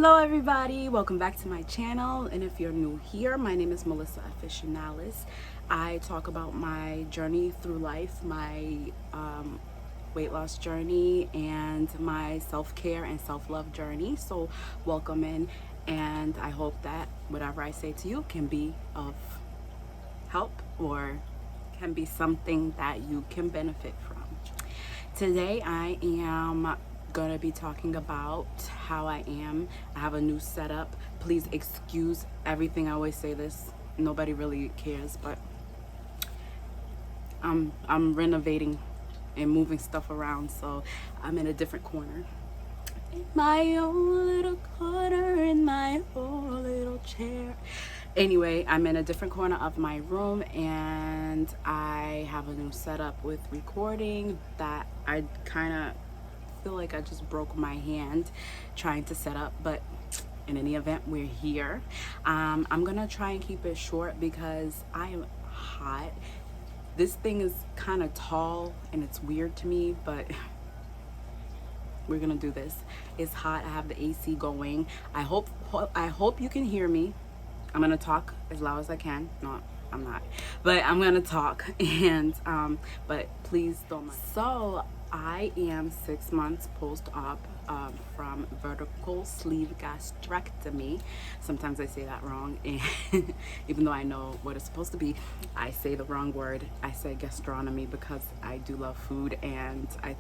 Hello everybody, welcome back to my channel, and if you're new here, my name is Melissa Aficionalis. I talk about my journey through life, my weight loss journey, and my self-care and self-love journey. So welcome in, and I hope that whatever I say to you can be of help or can be something that you can benefit from. Today I am gonna be talking about how I have a new setup. Please excuse everything. I always say this, nobody really cares, but I'm renovating and moving stuff around, so I'm in a different corner, in my own little corner, in my own little chair. Anyway, I'm in a different corner of my room, and I have a new setup with recording that I kind of feel like I just broke my hand trying to set up, but in any event, we're here. I'm gonna try and keep it short because I am hot. This thing is kind of tall and it's weird to me, but we're gonna do this. It's hot. I have the AC going. I hope you can hear me. I'm gonna talk as loud as I can. No, I'm not, but I'm gonna talk, and but please don't mind. So I am 6 months post-op from vertical sleeve gastrectomy. Sometimes I say that wrong, and even though I know what it's supposed to be, I say the wrong word. I say gastronomy because I do love food, and I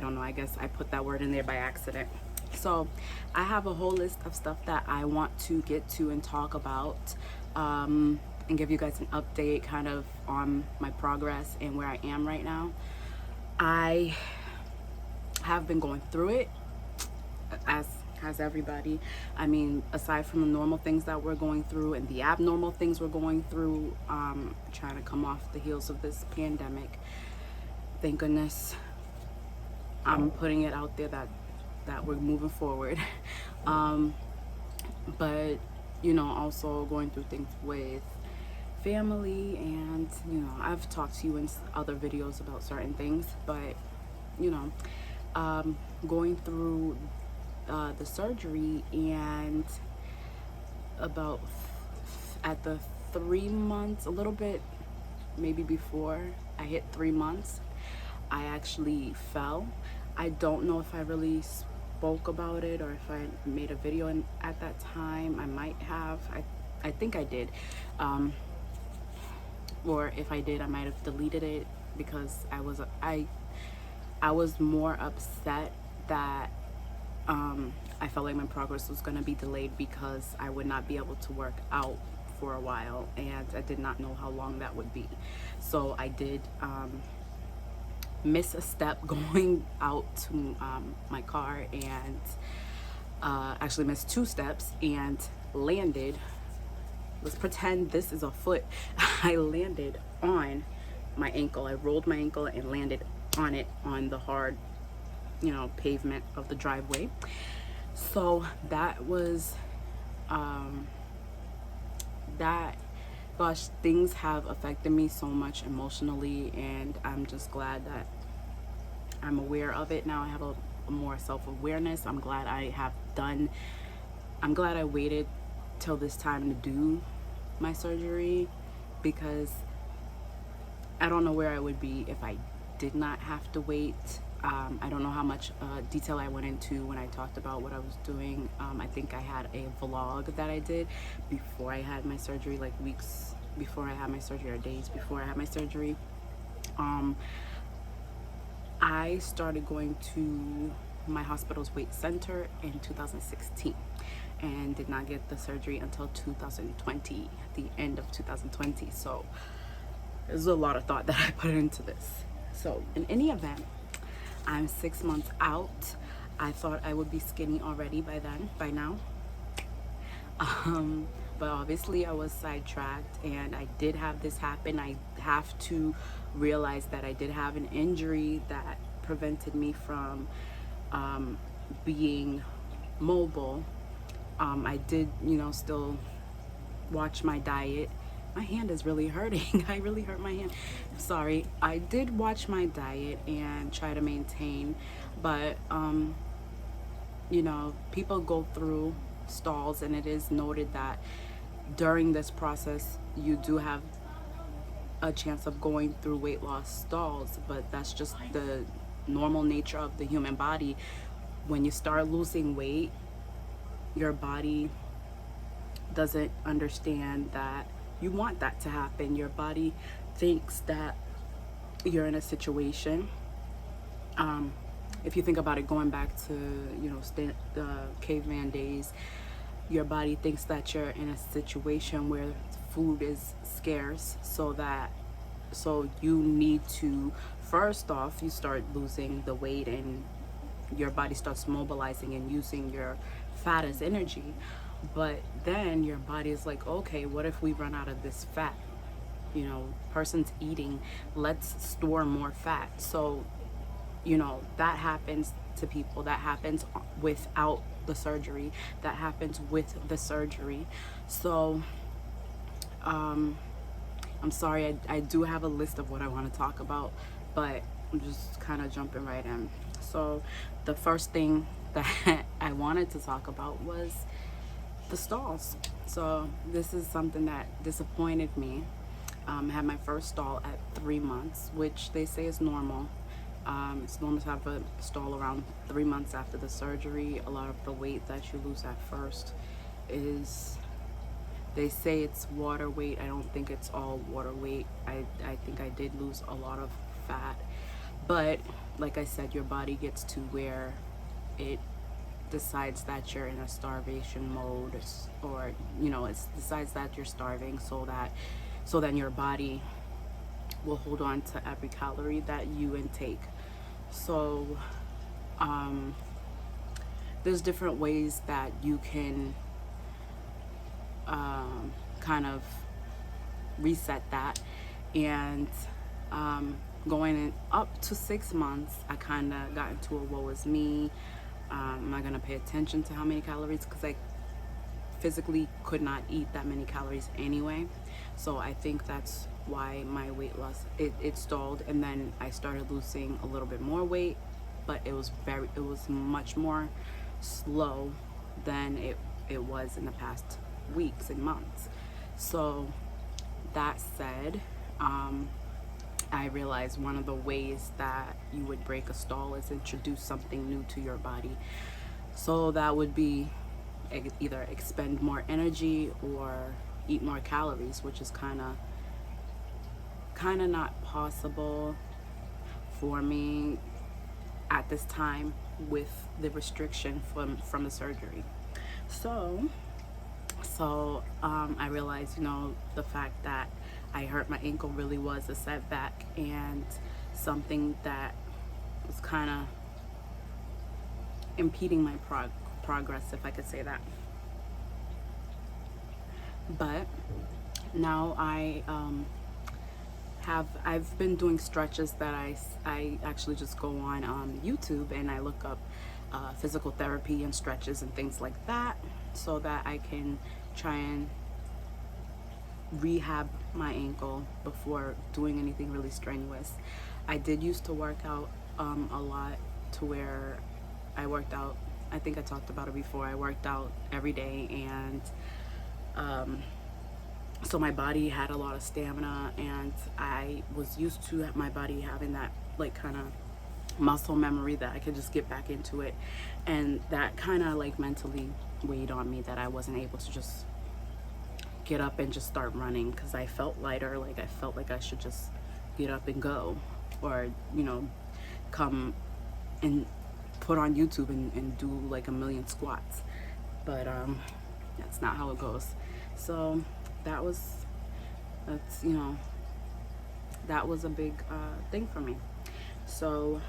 don't know, I guess I put that word in there by accident. So I have a whole list of stuff that I want to get to and talk about, and give you guys an update kind of on my progress and where I am right now. I have been going through it, as has everybody. I mean, aside from the normal things that we're going through and the abnormal things we're going through, trying to come off the heels of this pandemic. Thank goodness I'm putting it out there that we're moving forward. But you know, also going through things with family, and you know, I've talked to you in other videos about certain things, but you know, going through the surgery, and about at the 3 months, a little bit maybe before I hit 3 months, I actually fell. I don't know if I really spoke about it or if I made a video at that time. I might have. I think I did. Or if I did, I might have deleted it because I was more upset that I felt like my progress was going to be delayed because I would not be able to work out for a while, and I did not know how long that would be. So I did miss a step going out to my car, and actually missed 2 steps and landed. Let's pretend this is a foot. I landed on my ankle. I rolled my ankle and landed on it, on the hard, you know, pavement of the driveway. So that was gosh, things have affected me so much emotionally, and I'm just glad that I'm aware of it now. I have a more self-awareness. I'm glad I waited till this time to do my surgery, because I don't know where I would be if I did not have to wait. I don't know how much detail I went into when I talked about what I was doing. I think I had a vlog that I did before I had my surgery, like weeks before I had my surgery or days before I had my surgery. I started going to my hospital's weight center in 2016 and did not get the surgery until 2020, the end of 2020. So there's a lot of thought that I put into this. So in any event, I'm 6 months out. I thought I would be skinny already by now. But obviously I was sidetracked, and I did have this happen. I have to realize that I did have an injury that prevented me from being mobile. I did, you know, still watch my diet. My hand is really hurting. I really hurt my hand. Sorry. I did watch my diet and try to maintain, but you know, people go through stalls, and it is noted that during this process you do have a chance of going through weight loss stalls, but that's just the normal nature of the human body. When you start losing weight, your body doesn't understand that you want that to happen. Your body thinks that you're in a situation. If you think about it, going back to, you know, caveman days, your body thinks that you're in a situation where food is scarce, so you need to, first off, you start losing the weight, and your body starts mobilizing and using your fat as energy. But then your body is like, okay, what if we run out of this fat? You know, person's eating, let's store more fat. So, you know, that happens to people. That happens without the surgery. That happens with the surgery. So, I'm sorry, I do have a list of what I want to talk about, but I'm just kind of jumping right in. So, the first thing that I wanted to talk about was the stalls. So, this is something that disappointed me. I had my first stall at 3 months, which they say is normal. It's normal to have a stall around 3 months after the surgery. A lot of the weight that you lose at first is, they say it's water weight. I don't think it's all water weight. I think I did lose a lot of fat. But like I said, your body gets to where it decides that you're in a starvation mode, or, you know, it decides that you're starving, so then your body will hold on to every calorie that you intake. So there's different ways that you can kind of reset that. And going in up to 6 months, I kind of got into a woe is me. I'm not gonna pay attention to how many calories, because I physically could not eat that many calories anyway. So I think that's why my weight loss, it stalled. And then I started losing a little bit more weight, but it was much more slow than it was in the past weeks and months. So that said, I realized one of the ways that you would break a stall is introduce something new to your body. So that would be either expend more energy or eat more calories, which is kind of not possible for me at this time with the restriction from the surgery. So I realized, you know, the fact that I hurt my ankle really was a setback, and something that was kind of impeding my progress, if I could say that. But now I've been doing stretches that I actually just go on YouTube, and I look up physical therapy and stretches and things like that, so that I can try and rehab my ankle before doing anything really strenuous. I did used to work out a lot, to where I worked out, I think I talked about it before, I worked out every day, and so my body had a lot of stamina, and I was used to my body having that like kind of muscle memory that I could just get back into it. And that kind of like mentally weighed on me, that I wasn't able to just get up and just start running, because I felt lighter. Like I felt like I should just get up and go, or, you know, come and put on YouTube and do like a million squats. But that's not how it goes. So that was a big thing for me. So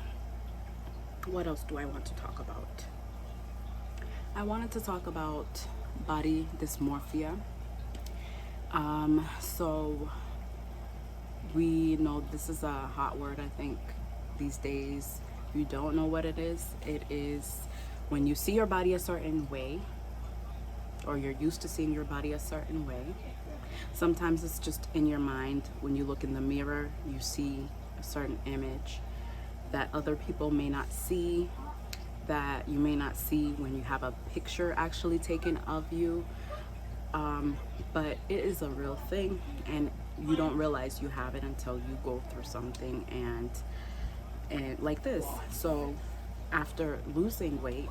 what else do I want to talk about? I wanted to talk about body dysmorphia. So we know this is a hot word, I think, these days. If you don't know what it is when you see your body a certain way, or you're used to seeing your body a certain way. Sometimes it's just in your mind. When you look in the mirror, you see a certain image that other people may not see, that you may not see when you have a picture actually taken of you. But it is a real thing, and you don't realize you have it until you go through something and like this. So after losing weight,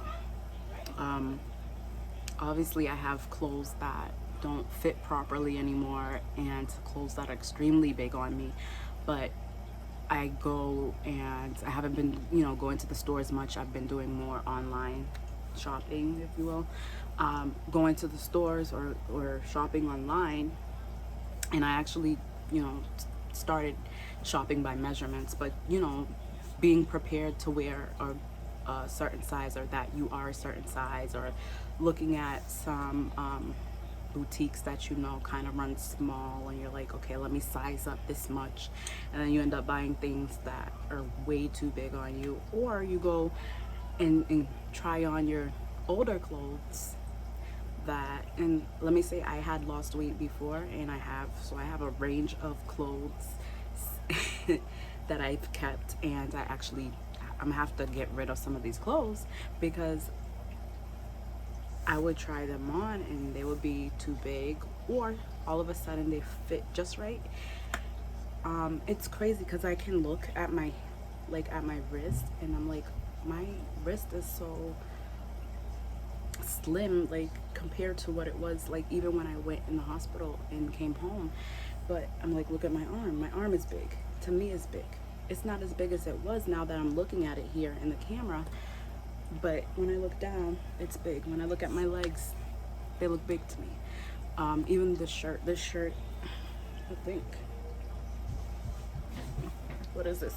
obviously I have clothes that don't fit properly anymore and clothes that are extremely big on me, but I go and I haven't been, going to the stores much. I've been doing more online shopping, if you will. Going to the stores or shopping online, and I actually, started shopping by measurements, but, being prepared to wear a certain size, or that you are a certain size, or looking at some boutiques that kind of run small, and you're like, okay, let me size up this much, and then you end up buying things that are way too big on you. Or you go and try on your older clothes that, and let me say, I had lost weight before, and I have a range of clothes that I've kept, and I'm gonna have to get rid of some of these clothes because I would try them on and they would be too big, or all of a sudden they fit just right. It's crazy because I can look at my wrist, and I'm like, my wrist is so slim, like compared to what it was like even when I went in the hospital and came home. But I'm like, look at my arm is big. To me, is big. It's not as big as it was now that I'm looking at it here in the camera, but when I look down, it's big. When I look at my legs, they look big to me. Even this shirt, I think, what is this?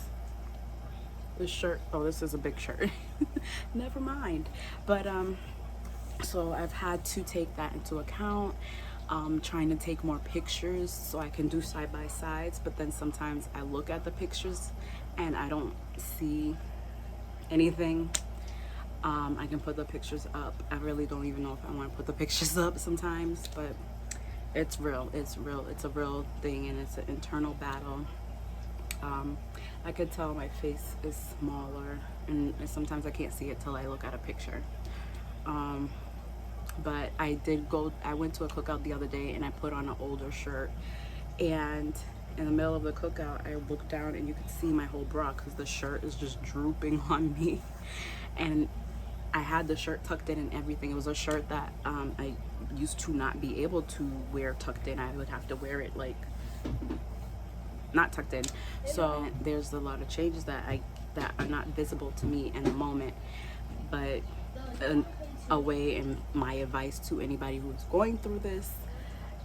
This shirt, oh, this is a big shirt. Never mind. But so I've had to take that into account. Trying to take more pictures so I can do side by sides, but then sometimes I look at the pictures and I don't see anything. I can put the pictures up. I really don't even know if I want to put the pictures up sometimes, but it's real. It's a real thing, and it's an internal battle. I could tell my face is smaller, and sometimes I can't see it till I look at a picture. But I went to a cookout the other day, and I put on an older shirt, and in the middle of the cookout, I looked down and you could see my whole bra because the shirt is just drooping on me. And I had the shirt tucked in and everything. It was a shirt that I used to not be able to wear tucked in. I would have to wear it like not tucked in. So there's a lot of changes that are not visible to me in the moment, but a way, and my advice to anybody who's going through this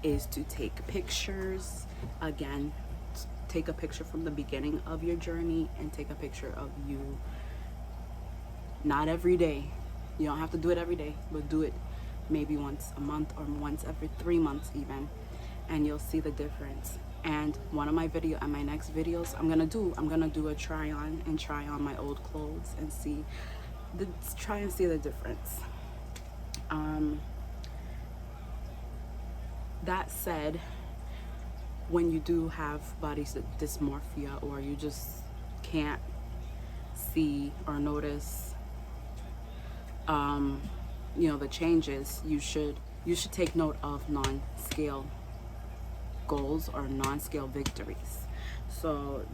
is to take pictures. Again, take a picture from the beginning of your journey, and take a picture of you, not every day. You don't have to do it every day, but do it maybe once a month or once every 3 months even, and you'll see the difference. And one of my next videos, I'm gonna do a try on my old clothes and try and see the difference. That said, when you do have body dysmorphia, or you just can't see or notice the changes, you should take note of non-scale goals or non-scale victories. So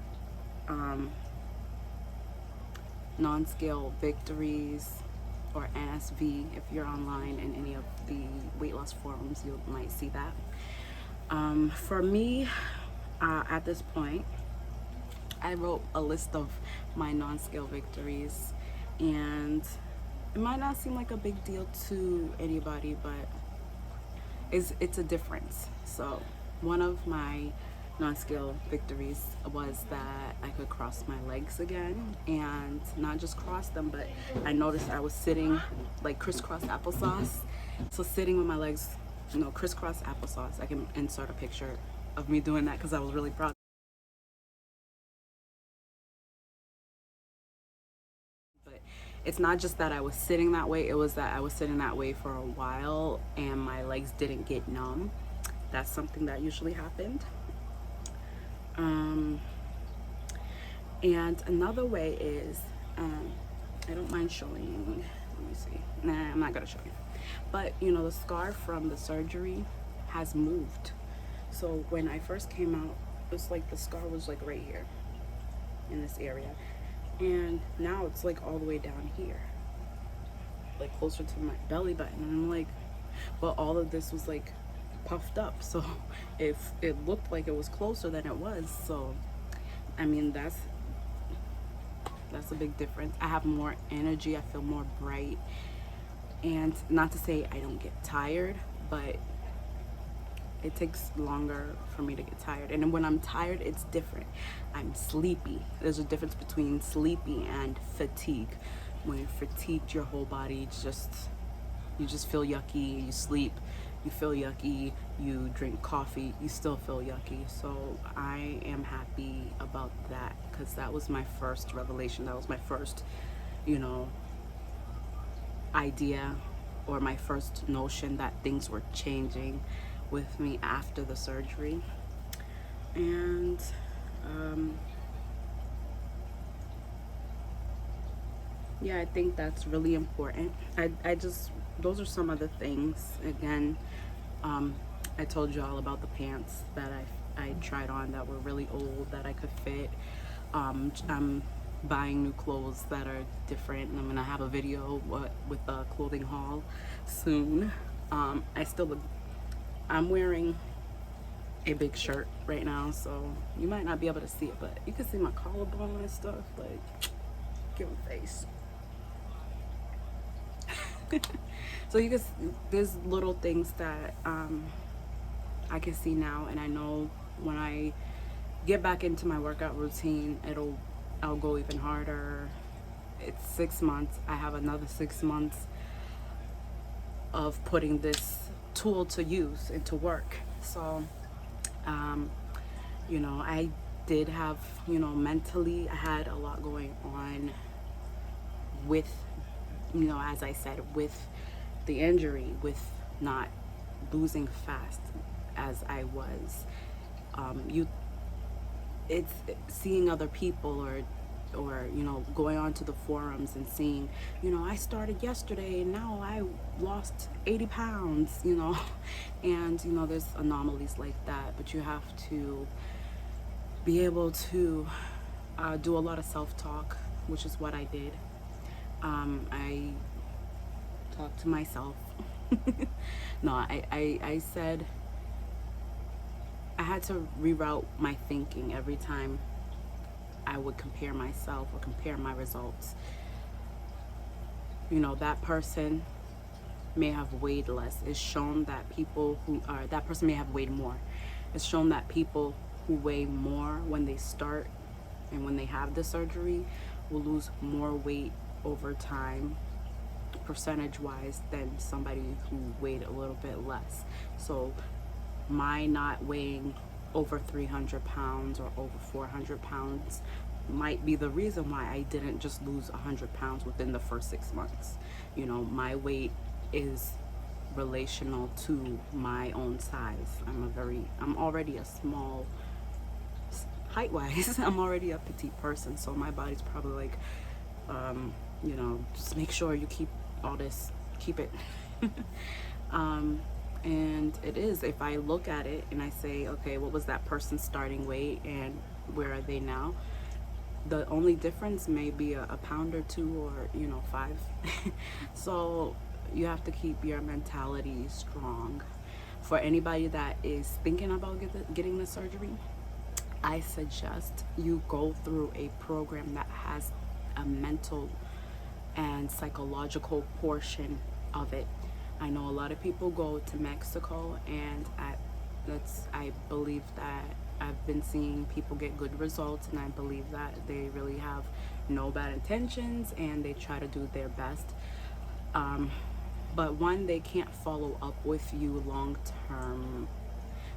non-scale victories, or NSV, if you're online in any of the weight loss forums, you might see that. For me, at this point, I wrote a list of my non-scale victories, and it might not seem like a big deal to anybody, but it's a difference. So one of my non-scale victories was that I could cross my legs again, and not just cross them, but I noticed I was sitting like crisscross applesauce. So sitting with my legs, crisscross applesauce. I can insert a picture of me doing that because I was really proud. But it's not just that I was sitting that way, it was that I was sitting that way for a while and my legs didn't get numb. That's something that usually happened. And another way is I don't mind showing. Let me see. Nah, I'm not gonna show you. But you know, the scar from the surgery has moved. So when I first came out, it's like the scar was like right here in this area, and now it's like all the way down here, like closer to my belly button. And I'm like, but all of this was like puffed up, so if it looked like it was closer than it was. So I mean, that's a big difference. I have more energy, I feel more bright, and not to say I don't get tired, but it takes longer for me to get tired. And when I'm tired, it's different. I'm sleepy. There's a difference between sleepy and fatigue. When you're fatigued, your whole body just, you just feel yucky. You sleep, you feel yucky. You drink coffee, you still feel yucky. So I am happy about that, because that was my first revelation. That was my first, you know, idea, or my first notion that things were changing with me after the surgery. And yeah, I think that's really important. I just, those are some of the things. Again, I told you all about the pants that I tried on that were really old that I could fit. I'm buying new clothes that are different, and I'm gonna have a video with a clothing haul soon. I'm wearing a big shirt right now, so you might not be able to see it, but you can see my collarbone and stuff. Like, give a face. So you can, there's little things that I can see now, and I know when I get back into my workout routine, I'll go even harder. It's 6 months. I have another 6 months of putting this tool to use and to work. So you know, I did have, you know, mentally I had a lot going on with, you know, as I said, with the injury, with not losing fast as I was. It's seeing other people, or you know, going onto the forums and seeing, you know, I started yesterday and now I lost 80 pounds, you know. And you know, there's anomalies like that, but you have to be able to do a lot of self-talk, which is what I did. I talked to myself. No, I said I had to reroute my thinking every time I would compare myself or compare my results. You know, that person may have weighed less. It's shown that people who are, that person may have weighed more. It's shown that people who weigh more when they start and when they have the surgery will lose more weight over time, percentage wise, than somebody who weighed a little bit less. So my not weighing over 300 pounds or over 400 pounds might be the reason why I didn't just lose 100 pounds within the first 6 months. You know, my weight is relational to my own size. I'm already a small, height wise, I'm already a petite person, so my body's probably like, you know, just make sure you keep all this, keep it. And it is, if I look at it and I say, okay, what was that person's starting weight and where are they now? The only difference may be a pound or two, or, you know, 5. So you have to keep your mentality strong. For anybody that is thinking about getting the surgery, I suggest you go through a program that has a mental and psychological portion of it. I know a lot of people go to Mexico, and I believe that I've been seeing people get good results, and I believe that they really have no bad intentions and they try to do their best. But one, they can't follow up with you long term.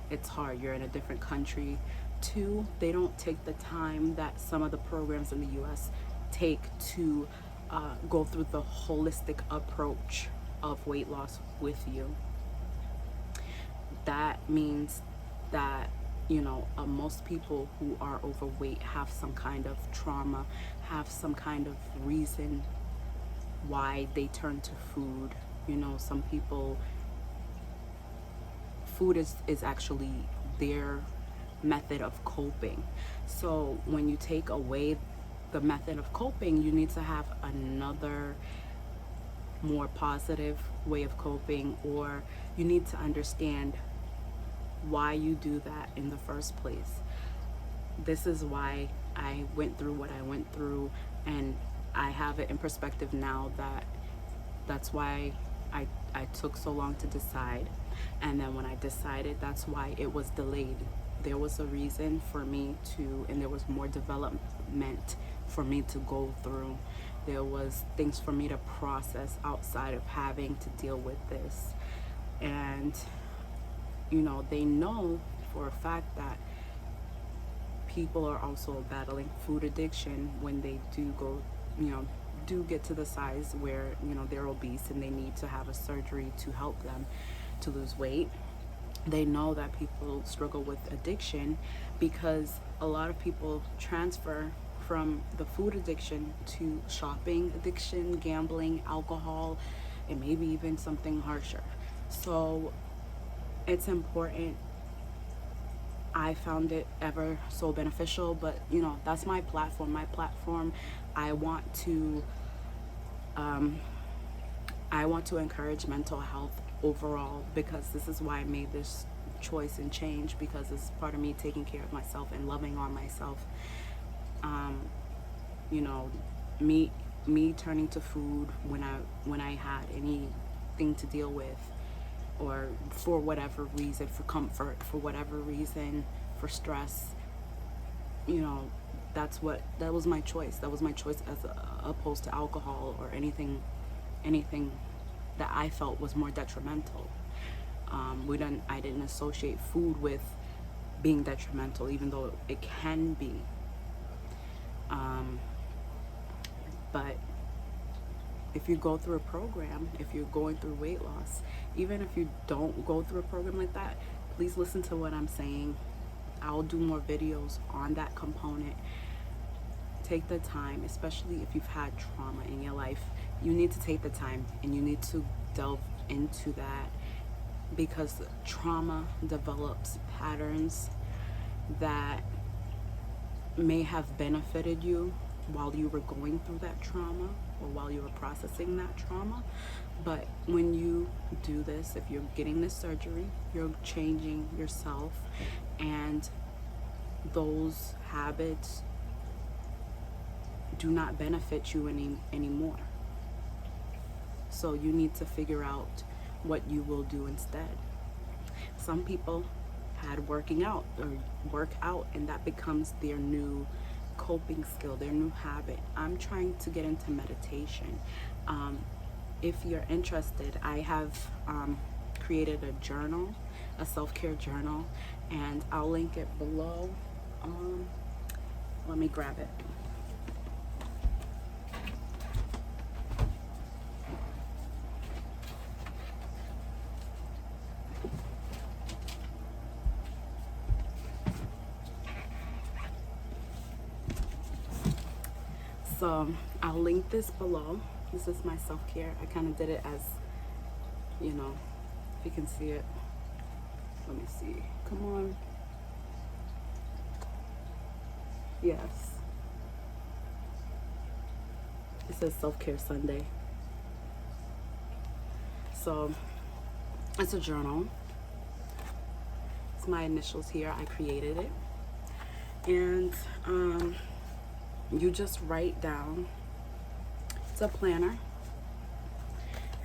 It's hard. You're in a different country. 2, they don't take the time that some of the programs in the US take to go through the holistic approach of weight loss with you. That means that, you know, most people who are overweight have some kind of trauma, have some kind of reason why they turn to food. You know, some people, food is actually their method of coping. So when you take away the method of coping, you need to have another more positive way of coping, or you need to understand why you do that in the first place. This is why I went through what I went through, and I have it in perspective now that that's why I took so long to decide. And then when I decided, that's why it was delayed. There was a reason for me to, and there was more development for me to go through. There was things for me to process outside of having to deal with this. And, you know, they know for a fact that people are also battling food addiction when they do go, you know, do get to the size where, you know, they're obese and they need to have a surgery to help them to lose weight. They know that people struggle with addiction because a lot of people transfer from the food addiction to shopping addiction, gambling, alcohol, and maybe even something harsher. So it's important. I found it ever so beneficial, but you know, that's my platform. I want to encourage mental health overall, because this is why I made this choice and change, because it's part of me taking care of myself and loving on myself. You know, me turning to food when I had anything to deal with, or for whatever reason, for comfort, for whatever reason, for stress, you know, that was my choice. That was my choice as opposed to alcohol or anything that I felt was more detrimental. I didn't associate food with being detrimental, even though it can be. But if you go through a program, if you're going through weight loss, even if you don't go through a program like that, please listen to what I'm saying. I'll do more videos on that component. Take the time, especially if you've had trauma in your life. You need to take the time and you need to delve into that, because trauma develops patterns that may have benefited you while you were going through that trauma or while you were processing that trauma. But when you do this, if you're getting this surgery, you're changing yourself, and those habits do not benefit you anymore. So you need to figure out what you will do instead. Some people had working out or work out, and that becomes their new coping skill, their new habit. I'm trying to get into meditation. If you're interested, I have created a journal, a self-care journal, and I'll link it below. Let me grab it. So I'll link this below. This is my self-care. I kind of did it as, you know, if you can see it. Let me see. Come on. Yes. It says Self-Care Sunday. So it's a journal. It's my initials here. I created it. And you just write down. It's a planner.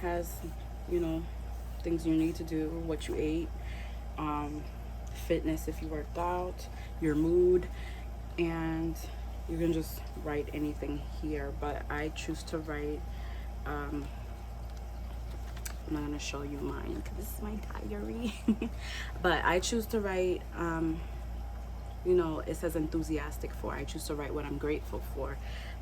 Has, you know, things you need to do, what you ate, fitness if you worked out, your mood, and you can just write anything here. But I choose to write, I'm not gonna show you mine because this is my diary. But I choose to write, you know, it says enthusiastic for. I choose to write what I'm grateful for.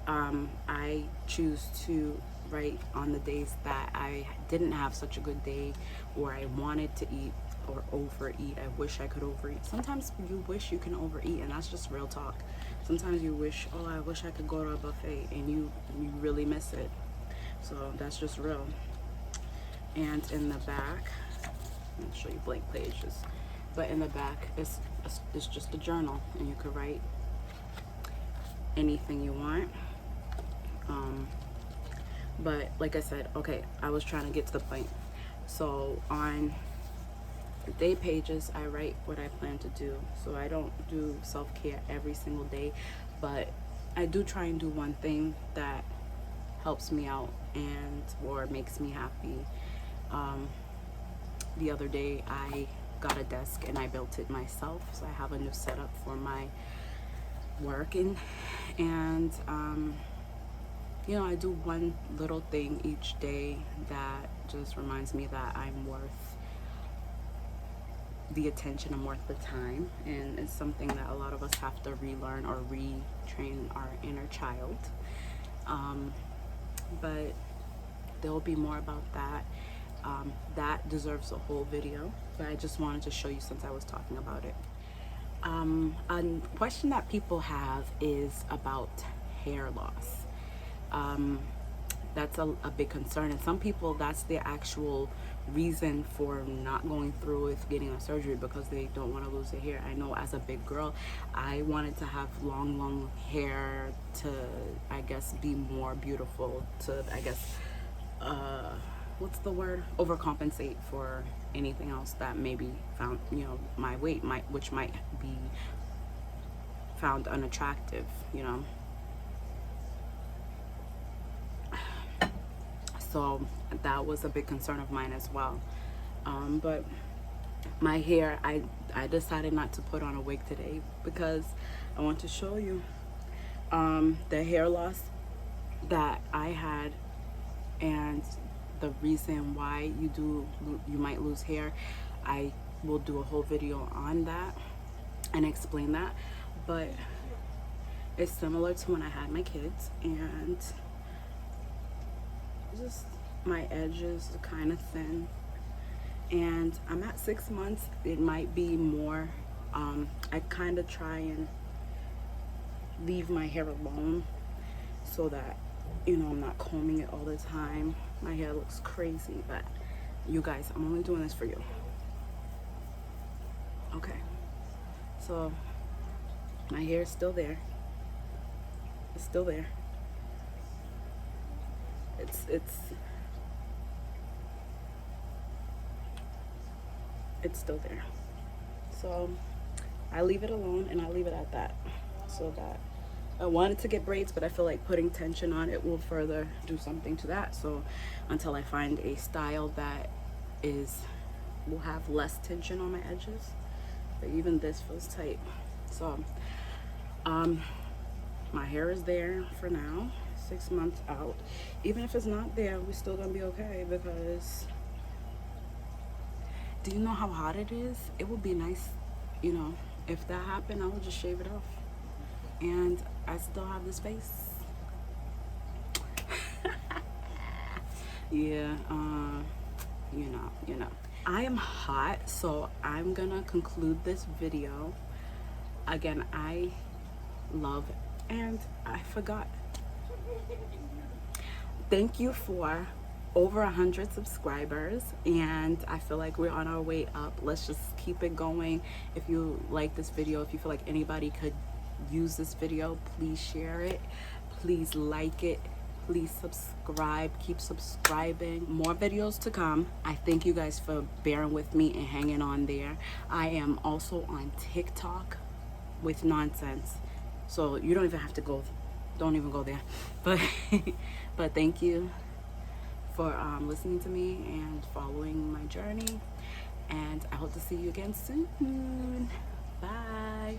I choose to write on the days that I didn't have such a good day, or I wanted to eat or overeat. I wish I could overeat. Sometimes you wish you can overeat, and that's just real talk. Sometimes you wish, oh, I wish I could go to a buffet, and you really miss it. So that's just real. And in the back, let me show you blank pages, but in the back it's just a journal, and you could write anything you want. But like I said, okay, I was trying to get to the point. So on day pages, I write what I plan to do. So I don't do self-care every single day, but I do try and do one thing that helps me out and or makes me happy. The other day I got a desk and I built it myself, so I have a new setup for my work, and you know, I do one little thing each day that just reminds me that I'm worth the attention, I'm worth the time, and it's something that a lot of us have to relearn or retrain our inner child. But there'll be more about that. That deserves a whole video, but I just wanted to show you since I was talking about it. A question that people have is about hair loss. That's a big concern, and some people, that's the actual reason for not going through with getting a surgery, because they don't want to lose their hair. I know as a big girl, I wanted to have long hair to, I guess, be more beautiful, to, I guess, what's the word, overcompensate for anything else that maybe found, you know, my weight which might be found unattractive, you know. So that was a big concern of mine as well. But my hair, I decided not to put on a wig today because I want to show you the hair loss that I had, and the reason why you might lose hair. I will do a whole video on that and explain that, but it's similar to when I had my kids, and just my edges are kind of thin, and I'm at 6 months. It might be more. I kind of try and leave my hair alone so that, you know, I'm not combing it all the time. My hair looks crazy, but you guys, I'm only doing this for you. Okay, so my hair is still there. It's still there. It's still there. So I leave it alone, and I leave it at that. So that I wanted to get braids, but I feel like putting tension on it will further do something to that. So until I find a style that will have less tension on my edges, but even this feels tight. So my hair is there for now, 6 months out. Even if it's not there, we're still gonna be okay, because do you know how hot it is? It would be nice, you know, if that happened, I would just shave it off, and I still have this face. Yeah, you know. I am hot, so I'm gonna conclude this video. Again, I love, and I forgot. Thank you for over 100 subscribers, and I feel like we're on our way up. Let's just keep it going. If you like this video, if you feel like anybody could use this video, please share it, please like it, please subscribe, keep subscribing. More videos to come. I thank you guys for bearing with me and hanging on there. I am also on TikTok with nonsense, so you don't even have to go, don't even go there, but but thank you for listening to me and following my journey, and I hope to see you again soon. Bye.